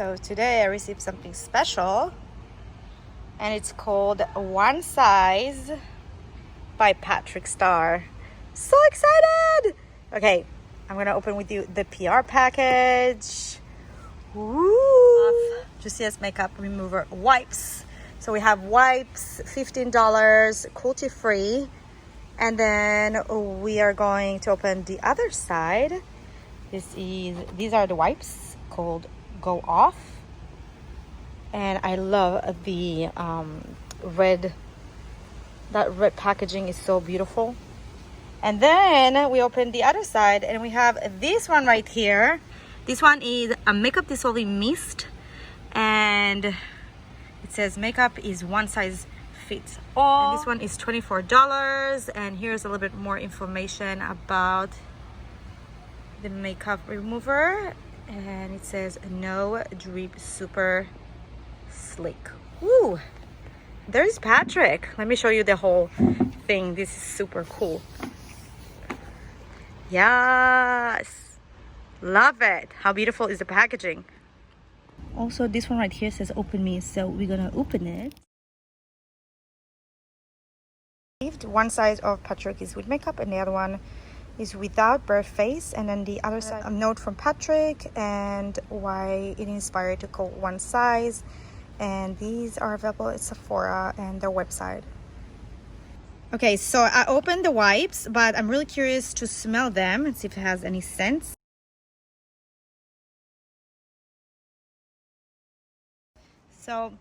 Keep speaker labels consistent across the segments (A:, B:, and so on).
A: So today I received something special and it's called One Size by Patrick Starrr. So excited! Okay, I'm gonna open with you the PR package. Woo! Juiciest makeup remover wipes. So we have wipes, $15, cruelty free. And then we are going to open the other side. These are the wipes called Go Off. And I love the red. That red packaging is so beautiful. And then we open the other side and we have this one right here. This one is a makeup dissolving mist, and it says makeup is one size fits all. And this one is $24. And here's a little bit more information about the makeup remover. And it says no drip, super slick. Woo! There's Patrick. Let me show you the whole thing. This is super cool. Yes, love it. How beautiful is the packaging? Also, this one right here says open me, so we're gonna open it. One side of Patrick is with makeup and the other one is without, bare face. And then the other side, a note from Patrick and why it inspired to call One Size. And these are available at Sephora and their website. Okay, so I opened the wipes, but I'm really curious to smell them and see if it has any scent. So,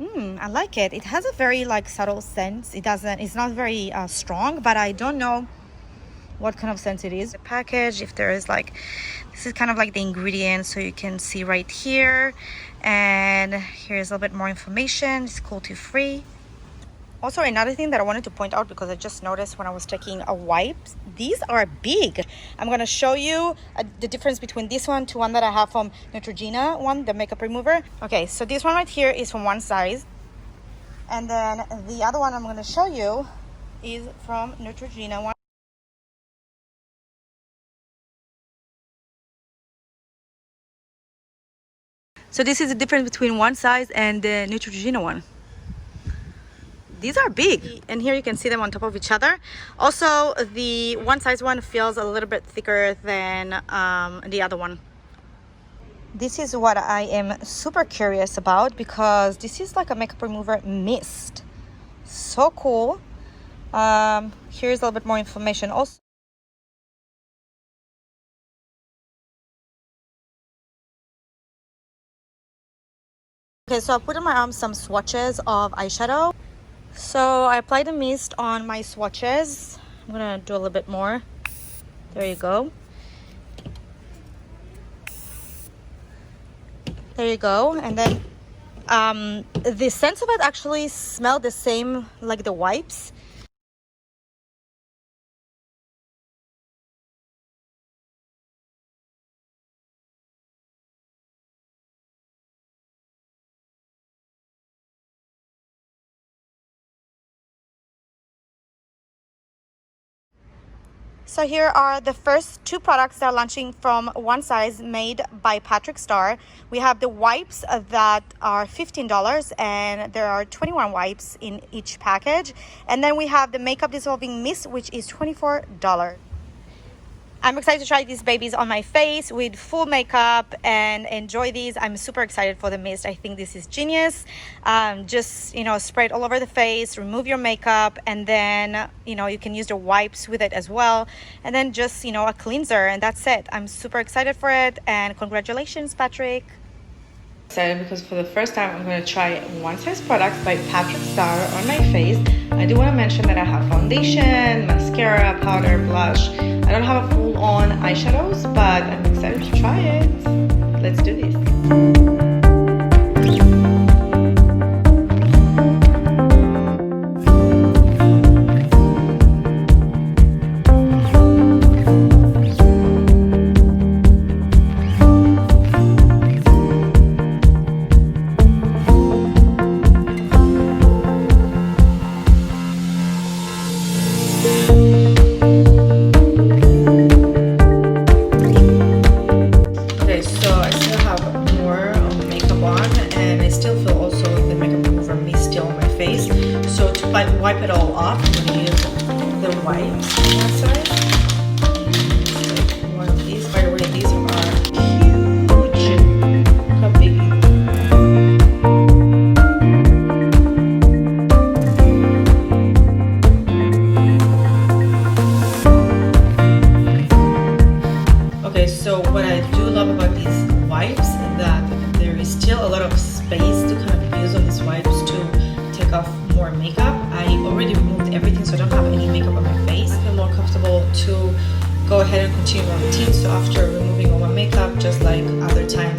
A: I like it. It has a very subtle scent. It's not very strong, but I don't know what kind of scent it is. The package, if there is this is kind of like the ingredients, so you can see right here. And here's a little bit more information. It's cruelty free. Also, another thing that I wanted to point out, because I just noticed when I was checking a wipe, these are big. I'm going to show you the difference between this one to one that I have from Neutrogena one, the makeup remover. Okay, so this one right here is from One Size. And then the other one I'm going to show you is from Neutrogena one. So this is the difference between One Size and the Neutrogena one. These are big, and here you can see them on top of each other. Also, the One Size one feels a little bit thicker than the other one. This is what I am super curious about, because this is like a makeup remover mist. So cool. Here's a little bit more information also. Okay, so I put on my arm some swatches of eyeshadow. So I applied the mist on my swatches. I'm gonna do a little bit more. There you go. There you go. And then the scent of it actually smelled the same like the wipes. So here are the first two products that are launching from One Size, made by Patrick Starrr. We have the wipes that are $15, and there are 21 wipes in each package. And then we have the makeup dissolving mist, which is $24. I'm excited to try these babies on my face with full makeup and enjoy these. I'm super excited for the mist. I think this is genius. Just, spray it all over the face, remove your makeup, and then, you can use the wipes with it as well. And then just, a cleanser, and that's it. I'm super excited for it, and congratulations, Patrick. Excited because for the first time I'm going to try One Size products by Patrick Starrr on my face. I do want to mention that I have foundation, mascara, powder, blush. I don't have a full-on eyeshadows, but I'm excited to try it. Let's do this. like wipe it all off, I'm gonna use the wipes on that side. Like one of these. By the way, these are huge. How big? Okay, so what I do love about these wipes is that there is still a lot of space to kind of use on these wipes to take off more makeup. I already removed everything, so I don't have any makeup on my face. I feel more comfortable to go ahead and continue my routine. So after removing all my makeup, just like other times